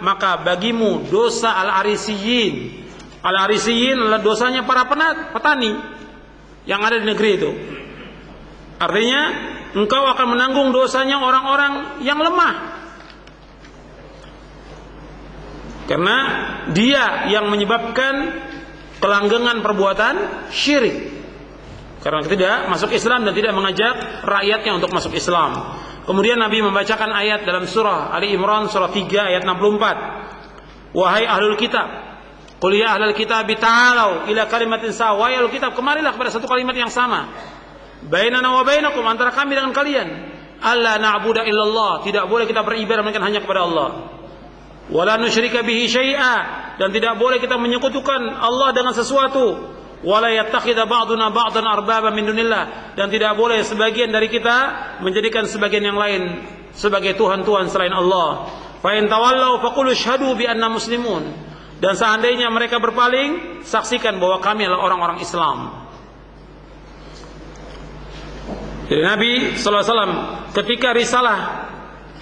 maka bagimu dosa al-arisiyin. Al-arisiyin adalah dosanya para petani yang ada di negeri itu. Artinya engkau akan menanggung dosanya orang-orang yang lemah, karena dia yang menyebabkan kelanggengan perbuatan syirik, karena tidak masuk Islam dan tidak mengajak rakyatnya untuk masuk Islam. Kemudian Nabi membacakan ayat dalam surah Ali Imran surah 3 ayat 64. Wahai ahlul kitab, qul ya ahlul kitab ta'alu ila kalimatin sawa. Wahai ahlul kitab, kemarilah kepada satu kalimat yang sama. Bainana wa bainakum, antara kami dengan kalian. Alla na'budu illallah, tidak boleh kita beribadah melainkan hanya kepada Allah. Wala nusyrika bihi syai'a, dan tidak boleh kita menyekutukan Allah dengan sesuatu. Wala yattakhidha ba'duna ba'dan arbaba min dunillah, dan tidak boleh sebagian dari kita menjadikan sebagian yang lain sebagai tuhan-tuhan selain Allah. Fa in tawallau faqulu asyhadu bi anna muslimun, dan seandainya mereka berpaling, saksikan bahwa kami adalah orang-orang Islam. Jadi Nabi sallallahu alaihi wasallam ketika risalah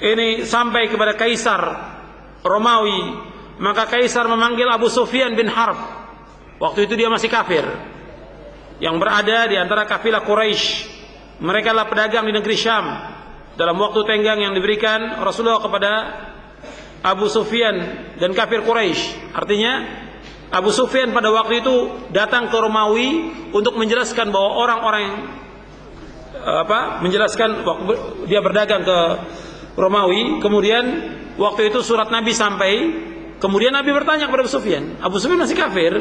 ini sampai kepada Kaisar Romawi, maka Kaisar memanggil Abu Sufyan bin Harb. Waktu itu dia masih kafir, yang berada di antara kafilah Quraisy. Mereka adalah pedagang di negeri Syam. Dalam waktu tenggang yang diberikan Rasulullah kepada Abu Sufyan dan kafir Quraisy, artinya Abu Sufyan pada waktu itu datang ke Romawi untuk menjelaskan bahwa orang-orang menjelaskan waktu dia berdagang ke Romawi. Kemudian waktu itu surat Nabi sampai. Kemudian Nabi bertanya kepada Abu Sufyan. Abu Sufyan masih kafir.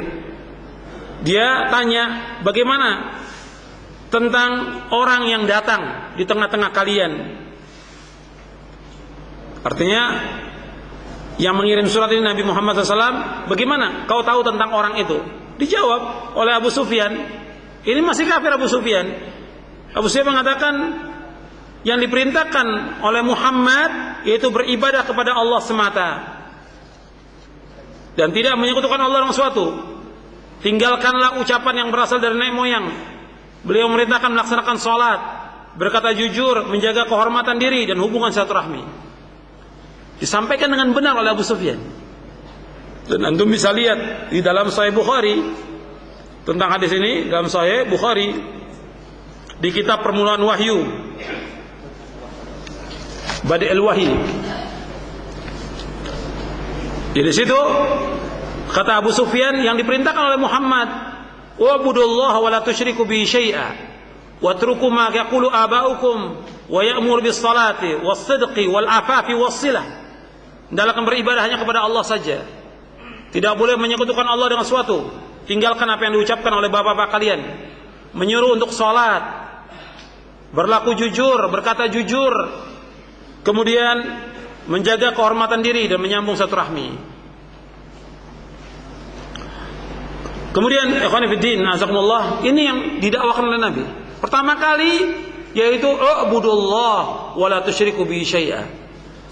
Dia tanya, bagaimana tentang orang yang datang di tengah-tengah kalian? Artinya yang mengirim surat ini Nabi Muhammad SAW. Bagaimana kau tahu tentang orang itu? Dijawab oleh Abu Sufyan. Ini masih kafir Abu Sufyan. Abu Sufyan mengatakan, yang diperintahkan oleh Muhammad yaitu beribadah kepada Allah semata dan tidak menyekutukan Allah dengan sesuatu. Tinggalkanlah ucapan yang berasal dari nenek moyang. Beliau memerintahkan melaksanakan sholat, berkata jujur, menjaga kehormatan diri dan hubungan silaturahmi. Disampaikan dengan benar oleh Abu Sufyan. Dan antum bisa lihat di dalam Sahih Bukhari tentang hadis ini, dalam Sahih Bukhari di kitab Permulaan Wahyu, Badi'il Wahyi. Di situ kata Abu Sufyan, yang diperintahkan oleh Muhammad, wa'budullaha wa la tusyriku bihi syai'a watruku ma yaqulu aba'ukum wa ya'mur bis salati was sidqi wal afafi was silah. Hendaklah beribadah hanya kepada Allah saja. Tidak boleh menyekutukan Allah dengan sesuatu. Tinggalkan apa yang diucapkan oleh bapak-bapak kalian. Menyuruh untuk salat, berlaku jujur, berkata jujur, kemudian menjaga kehormatan diri dan menyambung silaturahmi. Kemudian ikhwan fillah, azakumullah, ini yang didakwakan oleh Nabi. Pertama kali yaitu u'budullah wa la tusyriku bihi syai'a.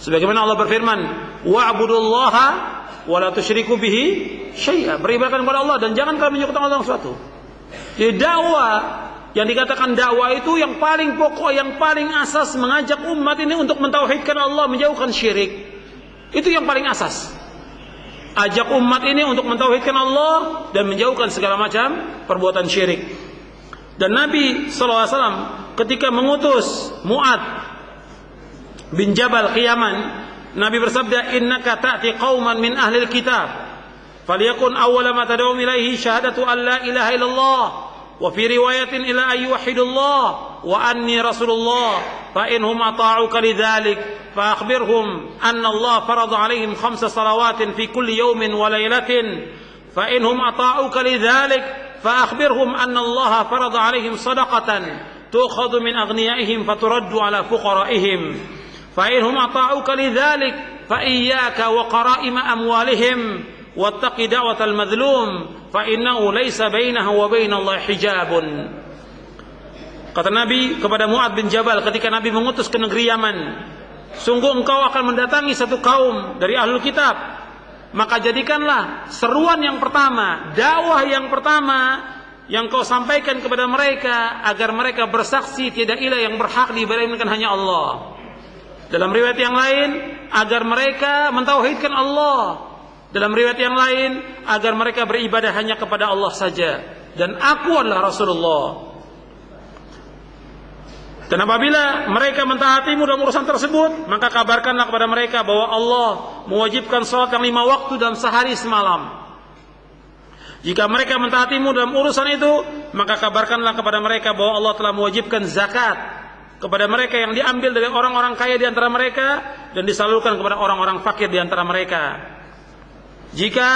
Sebagaimana Allah berfirman, wa'budullaha wa la tusyriku bihi syai'a. Beribadah kepada Allah dan jangan kalian menyekutukan Allah dengan sesuatu. Jadi dakwah yang dikatakan dakwah itu yang paling pokok, yang paling asas, mengajak umat ini untuk mentauhidkan Allah, menjauhkan syirik. Itu yang paling asas. Ajak umat ini untuk mentauhidkan Allah dan menjauhkan segala macam perbuatan syirik. Dan Nabi SAW ketika mengutus Mu'ad bin Jabal ke Yaman, Nabi bersabda, innaka ta'ti qauman min ahlil kitab falyakun awwala ma tad'uhum ilaihi syahadatu an la ilaha illallah wa fi riwayatin ila ayyuhidullah wa anni rasulullah fa inhum ata'uka lidzalik fa akhbirhum anna Allah farada 'alaihim 5 salawatin fi kulli yawmin wa laylatin fa inhum ata'uka lidzalik fa akhbirhum anna Allah farada 'alaihim sadaqatan tu'khadhu min aghniyaihim faturaddu 'ala fuqara'ihim fa inhum ata'uka lidzalik fa iyyaka wa qara'ima amwalihim wattaqi da'watal madhlum fa innahu laysa bainahu wa bainallahi hijabun. Kata Nabi kepada Mu'ad bin Jabal ketika Nabi mengutus ke negeri Yaman, sungguh engkau akan mendatangi satu kaum dari ahlul kitab, maka jadikanlah seruan yang pertama, dakwah yang pertama yang kau sampaikan kepada mereka agar mereka bersaksi tidak ilah yang berhak diibadahi melainkan hanya Allah. Dalam riwayat yang lain, agar mereka mentauhidkan Allah. Dalam riwayat yang lain, agar mereka beribadah hanya kepada Allah saja. Dan aku adalah Rasulullah. Dan apabila mereka mentaatimu dalam urusan tersebut, maka kabarkanlah kepada mereka bahwa Allah mewajibkan salat yang 5 waktu dalam sehari semalam. Jika mereka mentaatimu dalam urusan itu, maka kabarkanlah kepada mereka bahwa Allah telah mewajibkan zakat kepada mereka yang diambil dari orang-orang kaya di antara mereka dan disalurkan kepada orang-orang fakir di antara mereka. Jika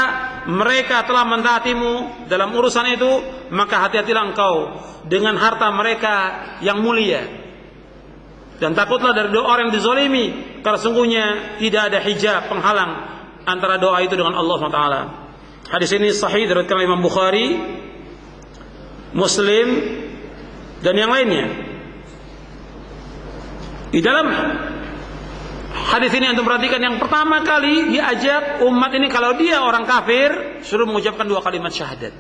mereka telah mentaatimu dalam urusan itu, maka hati-hatilah engkau dengan harta mereka yang mulia. Dan takutlah dari doa orang yang dizalimi, karena sungguhnya tidak ada hijab penghalang antara doa itu dengan Allah SWT. Hadis ini sahih diriwayatkan oleh Imam Bukhari, Muslim, dan yang lainnya. Di dalam hadis ini antum perhatikan, yang pertama kali diajak umat ini, kalau dia orang kafir suruh mengucapkan 2 kalimat syahadat.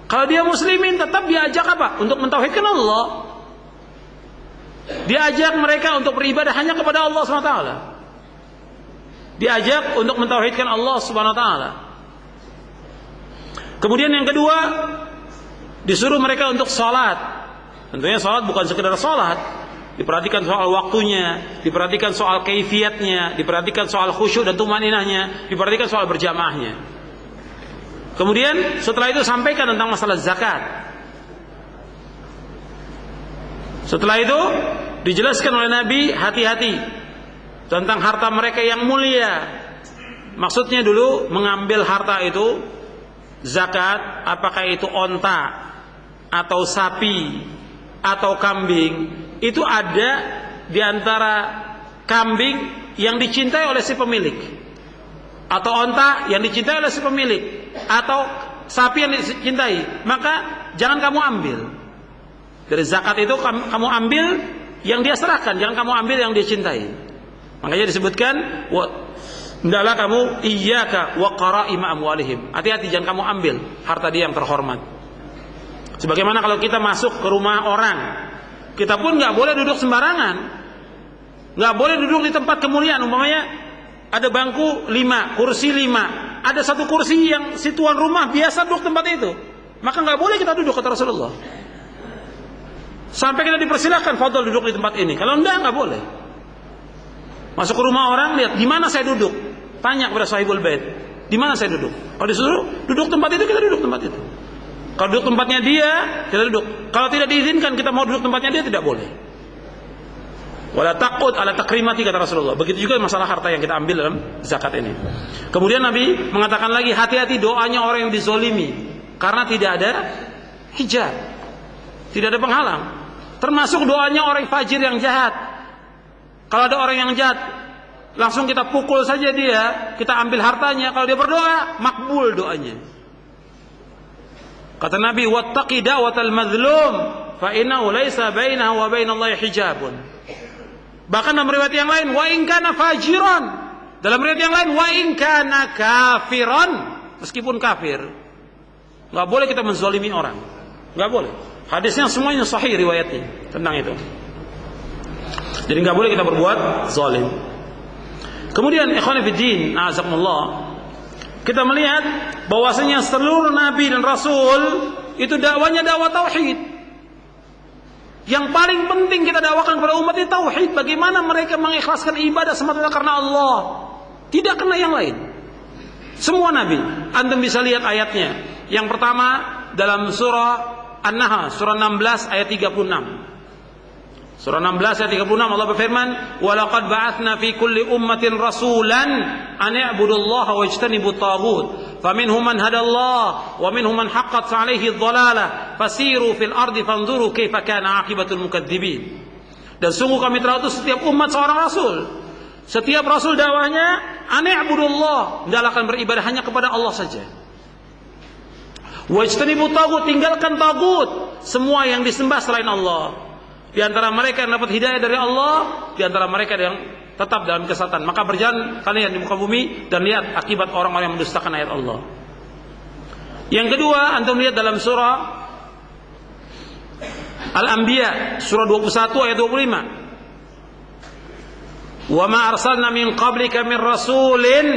Kalau dia muslimin tetap diajak apa? Untuk mentauhidkan Allah. Diajak mereka untuk beribadah hanya kepada Allah SWT. Diajak untuk mentauhidkan Allah SWT. Kemudian yang kedua, disuruh mereka untuk salat. Tentunya salat bukan sekedar salat. Diperhatikan soal waktunya, diperhatikan soal kaifiatnya, diperhatikan soal khusyuk dan tumaninahnya, diperhatikan soal berjamaahnya. Kemudian setelah itu sampaikan tentang masalah zakat. Setelah itu dijelaskan oleh Nabi, hati-hati tentang harta mereka yang mulia. Maksudnya dulu mengambil harta itu zakat, apakah itu onta atau sapi atau kambing, itu ada di antara kambing yang dicintai oleh si pemilik, atau onta yang dicintai oleh si pemilik, atau sapi yang dicintai, maka jangan kamu ambil. Dari zakat itu kamu ambil yang dia serahkan, jangan kamu ambil yang dia cintai. Makanya disebutkan, hendaklah kamu iyyaka wa qara'ima amwalihim. Hati-hati, jangan kamu ambil harta dia yang terhormat. Sebagaimana kalau kita masuk ke rumah orang, kita pun nggak boleh duduk sembarangan, nggak boleh duduk di tempat kemuliaan. Umpamanya ada bangku 5, kursi 5, ada satu kursi yang si tuan rumah biasa duduk tempat itu, maka nggak boleh kita duduk, kata Rasulullah. Sampai kita dipersilahkan, fadhol duduk di tempat ini. Kalau nggak boleh. Masuk ke rumah orang, lihat di mana saya duduk, tanya kepada sahibul bait, di mana saya duduk. Kalau disuruh duduk tempat itu, kita duduk tempat itu. Kalau duduk tempatnya dia, kita duduk. Kalau tidak diizinkan kita mau duduk tempatnya dia, tidak boleh. Wala taqud ala takrimati, kata Rasulullah. Begitu juga masalah harta yang kita ambil dalam zakat ini. Kemudian Nabi mengatakan lagi, hati-hati doanya orang yang dizolimi, karena tidak ada hijab, tidak ada penghalang. Termasuk doanya orang fajir yang jahat. Kalau ada orang yang jahat, langsung kita pukul saja dia, kita ambil hartanya. Kalau dia berdoa, makbul doanya. Kata Nabi, wattaqi da'watal mazlum fa innahu laisa bainahu wa bainallahi hijabun. Bahkan dalam riwayat yang lain, wa in kana fajiran. Dalam riwayat yang lain, wa in kana kafiran. Meskipun kafir, enggak boleh kita menzalimi orang. Enggak boleh. Hadisnya semuanya sahih riwayatnya tentang itu. Jadi enggak boleh kita berbuat zalim. Kemudian ikhwan fillah, a'azakumullah, kita melihat bahwasanya seluruh nabi dan rasul itu dakwanya dakwah tauhid. Yang paling penting kita dakwakan kepada umat ini tauhid. Bagaimana mereka mengikhlaskan ibadah semata-mata karena Allah, tidak karena yang lain. Semua nabi, antum bisa lihat ayatnya. Yang pertama dalam surah An-Nahl, surah 16 ayat 36. Surah 16 ayat 36 Allah berfirman, "Wa laqad ba'atsna fi kulli ummatin rasulan an i'budullaha wajtanibut taghut, faminhum man hadallahu wa minhum man haqqat 'alaihi adh-dhalalah, fasiru fil ardi fanzuru kaifa kana 'aqibatul mukadzibin." Dan sungguh kami telah utus setiap umat seorang rasul. Setiap rasul dakwahnya an i'budullah, hendaklah kalian beribadah hanya kepada Allah saja. Wajtanibut taghut, tinggalkan taghut, semua yang disembah selain Allah. Di antara mereka yang dapat hidayah dari Allah, di antara mereka yang tetap dalam kesesatan. Maka berjalan kalian di muka bumi dan lihat akibat orang-orang yang mendustakan ayat Allah. Yang kedua, antum lihat dalam surah Al-Anbiya, surah 21 ayat 25. "Wa ma arsalna min qablika min rasulin